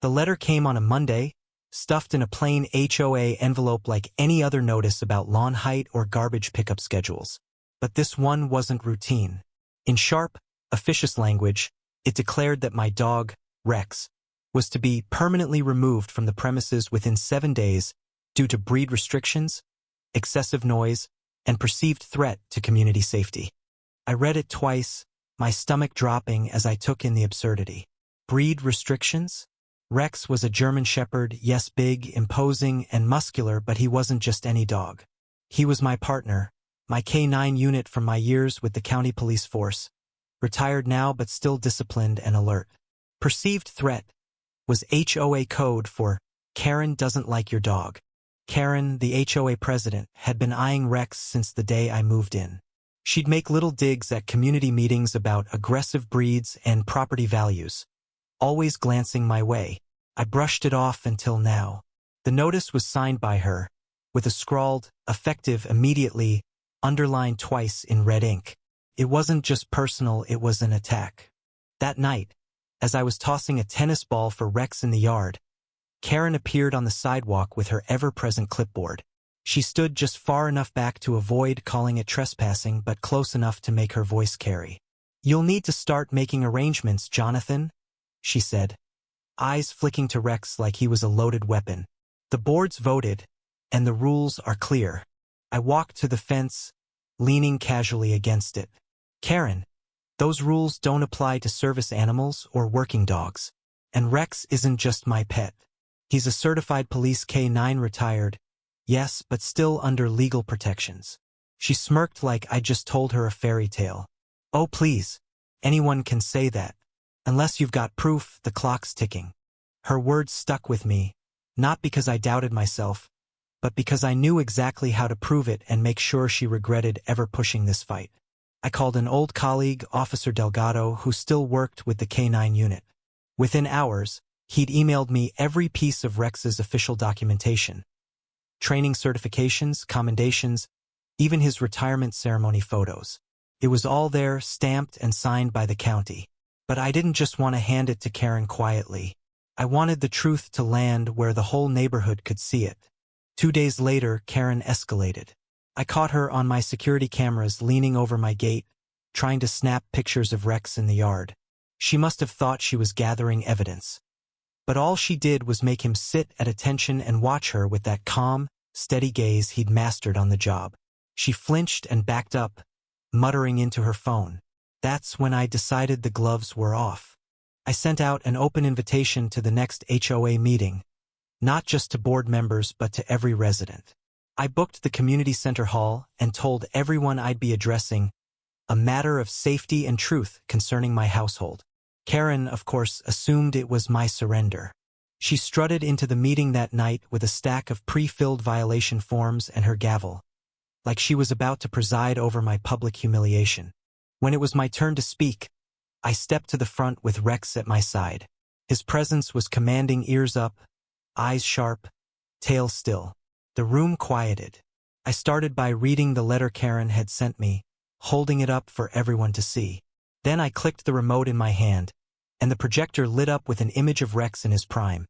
The letter came on a Monday, stuffed in a plain HOA envelope like any other notice about lawn height or garbage pickup schedules. But this one wasn't routine. In sharp, officious language, it declared that my dog, Rex, was to be permanently removed from the premises within 7 days due to breed restrictions, excessive noise, and perceived threat to community safety. I read it twice, my stomach dropping as I took in the absurdity. Breed restrictions? Rex was a German Shepherd, yes, big, imposing, and muscular, but he wasn't just any dog. He was my partner, my K9 unit from my years with the county police force, retired now but still disciplined and alert. Perceived threat was HOA code for Karen doesn't like your dog. Karen, the HOA president, had been eyeing Rex since the day I moved in. She'd make little digs at community meetings about aggressive breeds and property values, always glancing my way. I brushed it off until now. The notice was signed by her, with a scrawled, effective immediately, underlined twice in red ink. It wasn't just personal, it was an attack. That night, as I was tossing a tennis ball for Rex in the yard, Karen appeared on the sidewalk with her ever-present clipboard. She stood just far enough back to avoid calling it trespassing, but close enough to make her voice carry. "You'll need to start making arrangements, Jonathan," she said, eyes flicking to Rex like he was a loaded weapon. "The boards voted, and the rules are clear." I walked to the fence, leaning casually against it. "Karen, those rules don't apply to service animals or working dogs. And Rex isn't just my pet. He's a certified police K9 retired, yes, but still under legal protections." She smirked like I just told her a fairy tale. "Oh, please. Anyone can say that. Unless you've got proof, the clock's ticking." Her words stuck with me, not because I doubted myself, but because I knew exactly how to prove it and make sure she regretted ever pushing this fight. I called an old colleague, Officer Delgado, who still worked with the K9 unit. Within hours, he'd emailed me every piece of Rex's official documentation. Training certifications, commendations, even his retirement ceremony photos. It was all there, stamped and signed by the county. But I didn't just want to hand it to Karen quietly. I wanted the truth to land where the whole neighborhood could see it. 2 days later, Karen escalated. I caught her on my security cameras leaning over my gate, trying to snap pictures of Rex in the yard. She must have thought she was gathering evidence. But all she did was make him sit at attention and watch her with that calm, steady gaze he'd mastered on the job. She flinched and backed up, muttering into her phone. That's when I decided the gloves were off. I sent out an open invitation to the next HOA meeting, not just to board members but to every resident. I booked the community center hall and told everyone I'd be addressing a matter of safety and truth concerning my household. Karen, of course, assumed it was my surrender. She strutted into the meeting that night with a stack of pre-filled violation forms and her gavel, like she was about to preside over my public humiliation. When it was my turn to speak, I stepped to the front with Rex at my side. His presence was commanding, ears up, eyes sharp, tail still. The room quieted. I started by reading the letter Karen had sent me, holding it up for everyone to see. Then I clicked the remote in my hand, and the projector lit up with an image of Rex in his prime.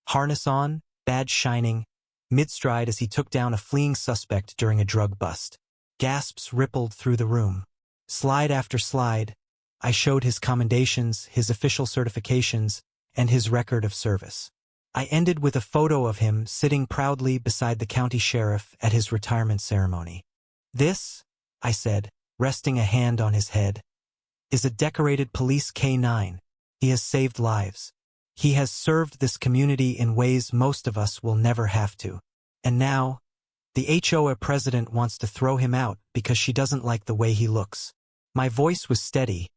Harness on, badge shining, mid-stride as he took down a fleeing suspect during a drug bust. Gasps rippled through the room. Slide after slide, I showed his commendations, his official certifications, and his record of service. I ended with a photo of him sitting proudly beside the county sheriff at his retirement ceremony. "This," I said, resting a hand on his head, "is a decorated police K9. He has saved lives. He has served this community in ways most of us will never have to. And now, the HOA president wants to throw him out because she doesn't like the way he looks." My voice was steady,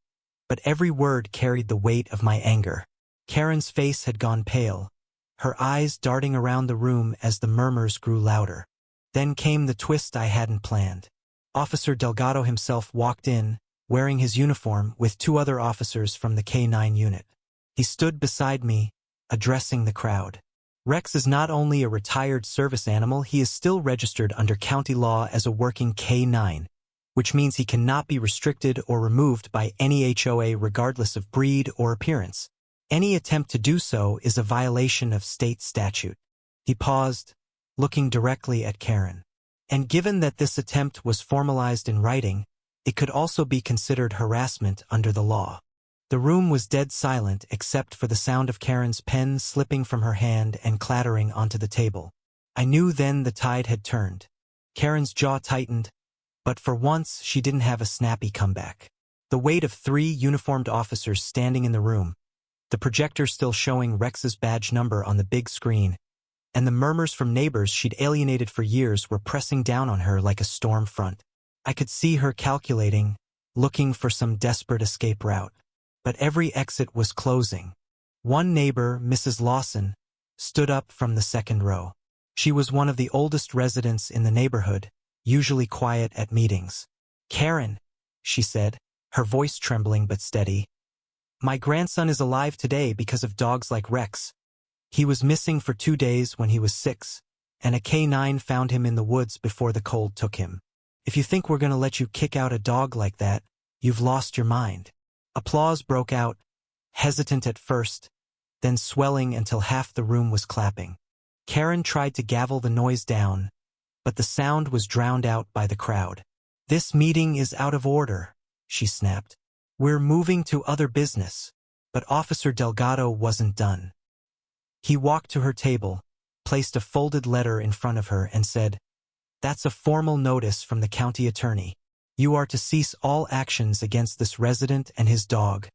but every word carried the weight of my anger. Karen's face had gone pale, her eyes darting around the room as the murmurs grew louder. Then came the twist I hadn't planned. Officer Delgado himself walked in, wearing his uniform with 2 other officers from the K9 unit. He stood beside me, addressing the crowd. "Rex is not only a retired service animal, he is still registered under county law as a working K9, which means he cannot be restricted or removed by any HOA regardless of breed or appearance. Any attempt to do so is a violation of state statute. He paused, looking directly at Karen. And given that this attempt was formalized in writing, it could also be considered harassment under the law. The room was dead silent except for the sound of Karen's pen slipping from her hand and clattering onto the table. I knew then the tide had turned. Karen's jaw tightened, but for once she didn't have a snappy comeback. The weight of 3 uniformed officers standing in the room, the projector still showing Rex's badge number on the big screen, and the murmurs from neighbors she'd alienated for years were pressing down on her like a storm front. I could see her calculating, looking for some desperate escape route. But every exit was closing. One neighbor, Mrs. Lawson, stood up from the second row. She was one of the oldest residents in the neighborhood, usually quiet at meetings. "Karen," she said, her voice trembling but steady. "My grandson is alive today because of dogs like Rex. He was missing for 2 days when he was 6, and a K9 found him in the woods before the cold took him. If you think we're going to let you kick out a dog like that, you've lost your mind." Applause broke out, hesitant at first, then swelling until half the room was clapping. Karen tried to gavel the noise down, but the sound was drowned out by the crowd. "This meeting is out of order," she snapped. "We're moving to other business." But Officer Delgado wasn't done. He walked to her table, placed a folded letter in front of her and said, "That's a formal notice from the county attorney. You are to cease all actions against this resident and his dog,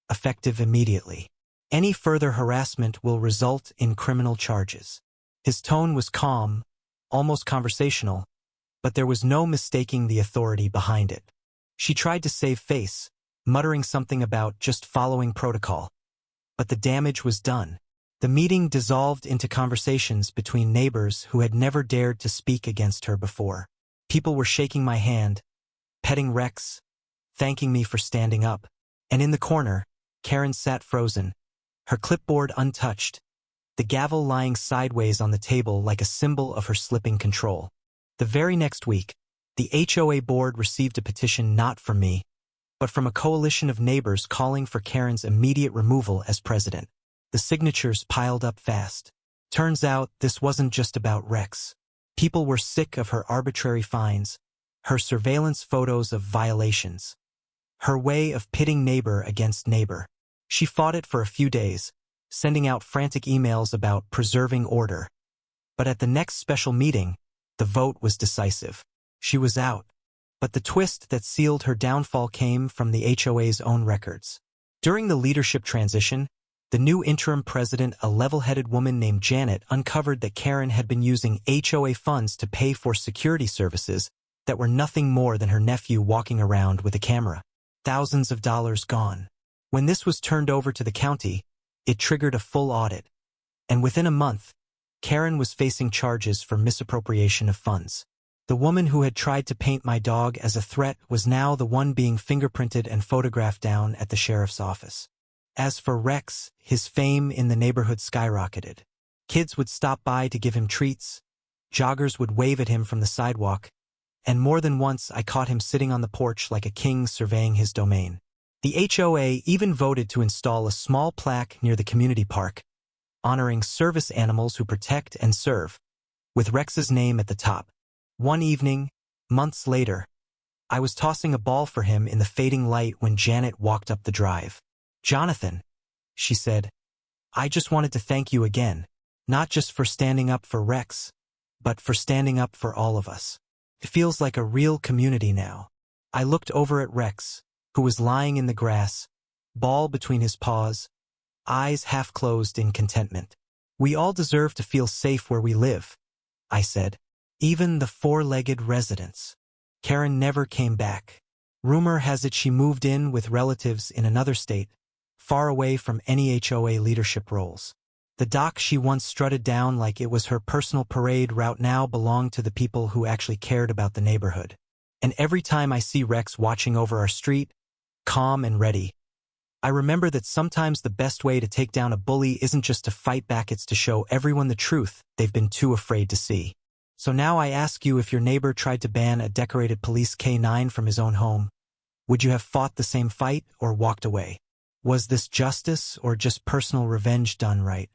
effective immediately. Any further harassment will result in criminal charges." His tone was calm, almost conversational, but there was no mistaking the authority behind it. She tried to save face, muttering something about just following protocol. But the damage was done. The meeting dissolved into conversations between neighbors who had never dared to speak against her before. People were shaking my hand, petting Rex, thanking me for standing up. And in the corner, Karen sat frozen, her clipboard untouched, the gavel lying sideways on the table like a symbol of her slipping control. The very next week, the HOA board received a petition not from me, but from a coalition of neighbors calling for Karen's immediate removal as president. The signatures piled up fast. Turns out this wasn't just about Rex. People were sick of her arbitrary fines, her surveillance photos of violations, her way of pitting neighbor against neighbor. She fought it for a few days, sending out frantic emails about preserving order. But at the next special meeting, the vote was decisive. She was out. But the twist that sealed her downfall came from the HOA's own records. During the leadership transition, the new interim president, a level-headed woman named Janet, uncovered that Karen had been using HOA funds to pay for security services that were nothing more than her nephew walking around with a camera. Thousands of dollars gone. When this was turned over to the county, it triggered a full audit. And within a month, Karen was facing charges for misappropriation of funds. The woman who had tried to paint my dog as a threat was now the one being fingerprinted and photographed down at the sheriff's office. As for Rex, his fame in the neighborhood skyrocketed. Kids would stop by to give him treats, joggers would wave at him from the sidewalk, and more than once I caught him sitting on the porch like a king surveying his domain. The HOA even voted to install a small plaque near the community park, honoring service animals who protect and serve, with Rex's name at the top. One evening, months later, I was tossing a ball for him in the fading light when Janet walked up the drive. "Jonathan," she said, "I just wanted to thank you again, not just for standing up for Rex, but for standing up for all of us. It feels like a real community now." I looked over at Rex, who was lying in the grass, ball between his paws, eyes half closed in contentment. "We all deserve to feel safe where we live," I said. "Even the four-legged residents." Karen never came back. Rumor has it she moved in with relatives in another state, far away from any HOA leadership roles. The dock she once strutted down like it was her personal parade route now belonged to the people who actually cared about the neighborhood. And every time I see Rex watching over our street, calm and ready, I remember that sometimes the best way to take down a bully isn't just to fight back, it's to show everyone the truth they've been too afraid to see. So now I ask you, if your neighbor tried to ban a decorated police K9 from his own home, would you have fought the same fight or walked away? Was this justice or just personal revenge done right?